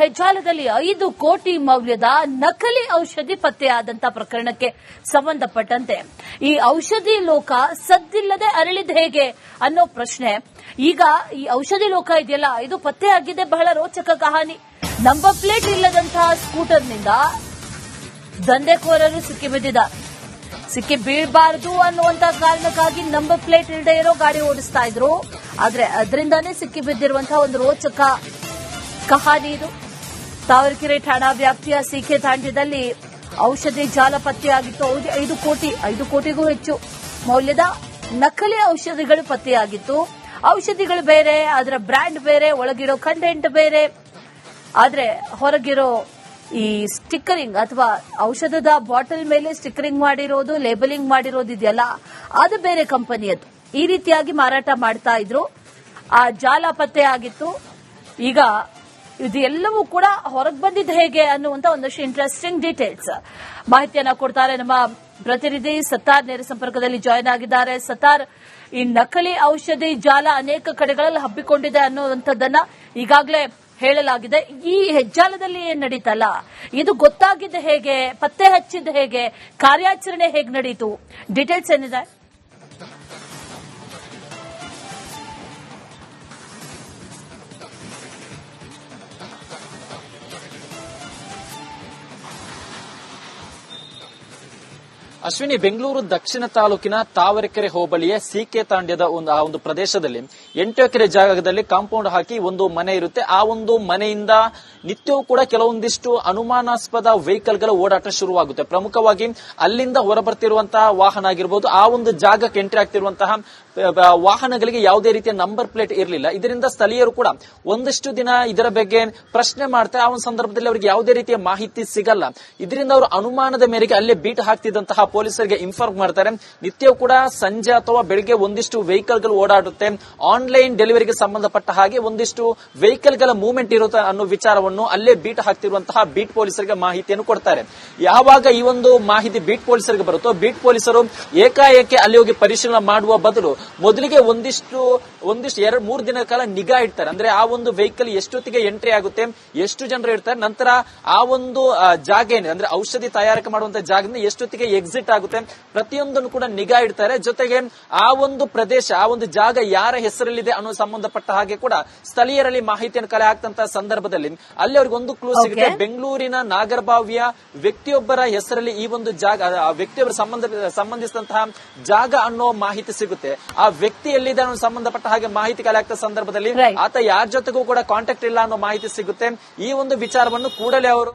ಹೆಜ್ಜಾಲದಲ್ಲಿ 5 ಕೋಟಿ ಮೌಲ್ಯದ ನಕಲಿ ಔಷಧಿ ಪತ್ತೆಯಾದಂತ ಪ್ರಕರಣಕ್ಕೆ ಸಂಬಂಧಪಟ್ಟಂತೆ ಈ ಔಷಧಿ ಲೋಕ ಸದ್ದಿಲ್ಲದೆ ಅರಳಿದ ಹೇಗೆ ಅನ್ನೋ ಪ್ರಶ್ನೆ. ಈಗ ಈ ಔಷಧಿ ಲೋಕ ಇದೆಯಲ್ಲ, ಇದು ಪತ್ತೆಯಾಗಿದೆ. ಬಹಳ ರೋಚಕ ಕಹಾನಿ. ನಂಬರ್ ಪ್ಲೇಟ್ ಇಲ್ಲದಂತಹ ಸ್ಕೂಟರ್ನಿಂದ ದಂಧೆಕೋರರು ಸಿಕ್ಕಿಬಿದ್ದಿದ್ದಾರೆ. ಸಿಕ್ಕಿ ಬೀಳಬಾರದು ಅನ್ನುವಂತ ಕಾರಣಕ್ಕಾಗಿ ನಂಬರ್ ಪ್ಲೇಟ್ ಇಲ್ಲದೆ ಇರೋ ಗಾಡಿ ಓಡಿಸ್ತಾ ಇದ್ರು. ಆದ್ರೆ ಅದರಿಂದಾನೇ ಸಿಕ್ಕಿ ಬಿದ್ದಿರುವಂತಹ ಒಂದು ರೋಚಕ ಕಹಾನಿ ಇದು. ತಾವರೆಕೆರೆ ಠಾಣಾ ವ್ಯಾಪ್ತಿಯ ಸಿಕೆ ತಾಂಡ್ಯದಲ್ಲಿ ಔಷಧಿ ಜಾಲ ಪತ್ತೆಯಾಗಿತ್ತು. 5 ಕೋಟಿಗೂ ಹೆಚ್ಚು ಮೌಲ್ಯದ ನಕಲಿ ಔಷಧಿಗಳು ಪತ್ತೆಯಾಗಿತ್ತು. ಔಷಧಿಗಳು ಬೇರೆ, ಅದರ ಬ್ರ್ಯಾಂಡ್ ಬೇರೆ, ಒಳಗಿರೋ ಕಂಟೆಂಟ್ ಬೇರೆ. ಆದ್ರೆ ಹೊರಗಿರೋ ಈ ಸ್ಟಿಕ್ಕರಿಂಗ್ ಅಥವಾ ಔಷಧದ ಬಾಟಲ್ ಮೇಲೆ ಸ್ಟಿಕ್ಕರಿಂಗ್ ಮಾಡಿರೋದು, ಲೇಬಲಿಂಗ್ ಮಾಡಿರೋದು ಇದೆಯಲ್ಲ, ಅದು ಬೇರೆ ಕಂಪನಿಯದ್ದು. ಈ ರೀತಿಯಾಗಿ ಮಾರಾಟ ಮಾಡ್ತಾ ಇದ್ರು. ಆ ಜಾಲ ಪತ್ತೆ ಆಗಿತ್ತು. ಈಗ ಇದು ಎಲ್ಲವೂ ಕೂಡ ಹೊರಗೆ ಬಂದಿದ್ದು ಹೇಗೆ ಅನ್ನುವಂತ ಒಂದಷ್ಟು ಇಂಟ್ರೆಸ್ಟಿಂಗ್ ಡೀಟೇಲ್ಸ್ ಮಾಹಿತಿಯನ್ನ ಕೊಡ್ತಾರೆ ನಮ್ಮ ಪ್ರತಿನಿಧಿ ಸತ್ತಾರ್. ನೇರ ಸಂಪರ್ಕದಲ್ಲಿ ಜಾಯಿನ್ ಆಗಿದ್ದಾರೆ. ಸತ್ತಾರ್, ಈ ನಕಲಿ ಔಷಧಿ ಜಾಲ ಅನೇಕ ಕಡೆಗಳಲ್ಲಿ ಹಬ್ಬಿಕೊಂಡಿದೆ ಅನ್ನುವಂಥದ್ದನ್ನ ಈಗಾಗಲೇ ಹೇಳಲಾಗಿದೆ. ಈ ಹೆಜ್ಜಾಲದಲ್ಲಿ ಏನ್ ನಡೀತಲ್ಲ, ಇದು ಗೊತ್ತಾಗಿದ್ದು ಹೇಗೆ, ಪತ್ತೆ ಹಚ್ಚಿದ್ದು ಹೇಗೆ, ಕಾರ್ಯಾಚರಣೆ ಹೇಗೆ ನಡೀತು, ಡೀಟೇಲ್ಸ್ ಏನಿದೆ? ಅಶ್ವಿನಿ, ಬೆಂಗಳೂರು ದಕ್ಷಿಣ ತಾಲೂಕಿನ ತಾವರೆಕೆರೆ ಹೋಬಳಿಯ ಸಿಕೆ ತಾಂಡ್ಯದ ಒಂದು ಪ್ರದೇಶದಲ್ಲಿ 8 ಎಕರೆ ಜಾಗದಲ್ಲಿ ಕಾಂಪೌಂಡ್ ಹಾಕಿ ಒಂದು ಮನೆ ಇರುತ್ತೆ. ಆ ಒಂದು ಮನೆಯಿಂದ ನಿತ್ಯವೂ ಕೂಡ ಕೆಲವೊಂದಿಷ್ಟು ಅನುಮಾನಾಸ್ಪದ ವೆಹಿಕಲ್ಗಳ ಓಡಾಟ ಶುರುವಾಗುತ್ತೆ. ಪ್ರಮುಖವಾಗಿ ಅಲ್ಲಿಂದ ಹೊರಬರ್ತಿರುವಂತಹ ವಾಹನ ಆಗಿರಬಹುದು, ಆ ಒಂದು ಜಾಗಕ್ಕೆ ಎಂಟ್ರಿ ಆಗ್ತಿರುವಂತಹ ವಾಹನಗಳಿಗೆ ಯಾವುದೇ ರೀತಿಯ ನಂಬರ್ ಪ್ಲೇಟ್ ಇರಲಿಲ್ಲ. ಇದರಿಂದ ಸ್ಥಳೀಯರು ಕೂಡ ಒಂದಷ್ಟು ದಿನ ಇದರ ಬಗ್ಗೆ ಪ್ರಶ್ನೆ ಮಾಡ್ತಾರೆ. ಆ ಒಂದು ಸಂದರ್ಭದಲ್ಲಿ ಅವರಿಗೆ ಯಾವುದೇ ರೀತಿಯ ಮಾಹಿತಿ ಸಿಗಲ್ಲ. ಇದರಿಂದ ಅವರು ಅನುಮಾನದ ಮೇರೆಗೆ ಅಲ್ಲೇ ಬೀಟ್ ಹಾಕ್ತಿದ್ದಂತಹ ಪೊಲೀಸರಿಗೆ ಇನ್ಫಾರ್ಮ್ ಮಾಡ್ತಾರೆ. ನಿತ್ಯವೂ ಕೂಡ ಸಂಜೆ ಅಥವಾ ಬೆಳಗ್ಗೆ ಒಂದಿಷ್ಟು ವೆಹಿಕಲ್ಗಳು ಓಡಾಡುತ್ತೆ, ಆನ್ಲೈನ್ ಡೆಲಿವರಿಗೆ ಸಂಬಂಧಪಟ್ಟ ಹಾಗೆ ಒಂದಿಷ್ಟು ವೆಹಿಕಲ್ಗಳ ಮೂವ್ಮೆಂಟ್ ಇರುತ್ತೆ ಅನ್ನೋ ವಿಚಾರವನ್ನು ಅಲ್ಲೇ ಬೀಟ್ ಹಾಕ್ತಿರುವಂತಹ ಬೀಟ್ ಪೊಲೀಸರಿಗೆ ಮಾಹಿತಿಯನ್ನು ಕೊಡ್ತಾರೆ. ಯಾವಾಗ ಈ ಒಂದು ಮಾಹಿತಿ ಬೀಟ್ ಪೊಲೀಸರಿಗೆ ಬರುತ್ತೋ, ಬೀಟ್ ಪೊಲೀಸರು ಏಕಾಏಕಿ ಅಲ್ಲಿ ಹೋಗಿ ಪರಿಶೀಲನೆ ಮಾಡುವ ಬದಲು ಮೊದಲಿಗೆ ಒಂದಿಷ್ಟು 2-3 ದಿನಗಳ ಕಾಲ ನಿಗಾ ಇಡ್ತಾರೆ. ಅಂದ್ರೆ ಆ ಒಂದು ವೆಹಿಕಲ್ ಎಷ್ಟೊತ್ತಿಗೆ ಎಂಟ್ರಿ ಆಗುತ್ತೆ, ಎಷ್ಟು ಜನರು ಇರ್ತಾರೆ, ನಂತರ ಆ ಒಂದು ಜಾಗ ಏನಿದೆ ಅಂದ್ರೆ ಔಷಧಿ ತಯಾರಿಕೆ ಮಾಡುವಂತಹ ಜಾಗದಿಂದ ಎಷ್ಟೊತ್ತಿಗೆ ಎಕ್ಸಿಟ್ ಆಗುತ್ತೆ, ಪ್ರತಿಯೊಂದನ್ನು ಕೂಡ ನಿಗಾ ಇಡ್ತಾರೆ. ಜೊತೆಗೆ ಆ ಒಂದು ಪ್ರದೇಶ, ಆ ಒಂದು ಜಾಗ ಯಾರ ಹೆಸರಲ್ಲಿದೆ ಅನ್ನೋ ಸಂಬಂಧಪಟ್ಟ ಹಾಗೆ ಕೂಡ ಸ್ಥಳೀಯರಲ್ಲಿ ಮಾಹಿತಿಯನ್ನು ಕಲೆ ಹಾಕ್ತಂತಹ ಸಂದರ್ಭದಲ್ಲಿ ಅಲ್ಲಿ ಅವ್ರಿಗೆ ಒಂದು ಕ್ಲೂ ಸಿಗುತ್ತೆ. ಬೆಂಗಳೂರಿನ ನಾಗರಬಾವಿಯ ವ್ಯಕ್ತಿಯೊಬ್ಬರ ಹೆಸರಲ್ಲಿ ಈ ಒಂದು ಜಾಗ, ಆ ವ್ಯಕ್ತಿಯೊಬ್ಬರ ಸಂಬಂಧಿಸಿದಂತಹ ಜಾಗ ಅನ್ನೋ ಮಾಹಿತಿ ಸಿಗುತ್ತೆ. ಆ ವ್ಯಕ್ತಿ ಎಲ್ಲಿದೆ ಅನ್ನೋ ಸಂಬಂಧಪಟ್ಟ ಹಾಗೆ ಮಾಹಿತಿ ಕಲೆ ಆಗ್ತ ಸಂದರ್ಭದಲ್ಲಿ ಆತ ಯಾರ ಜೊತೆಗೂ ಕೂಡ ಕಾಂಟ್ಯಾಕ್ಟ್ ಇಲ್ಲ ಅನ್ನೋ ಮಾಹಿತಿ ಸಿಗುತ್ತೆ. ಈ ಒಂದು ವಿಚಾರವನ್ನು ಕೂಡಲೇ ಅವರು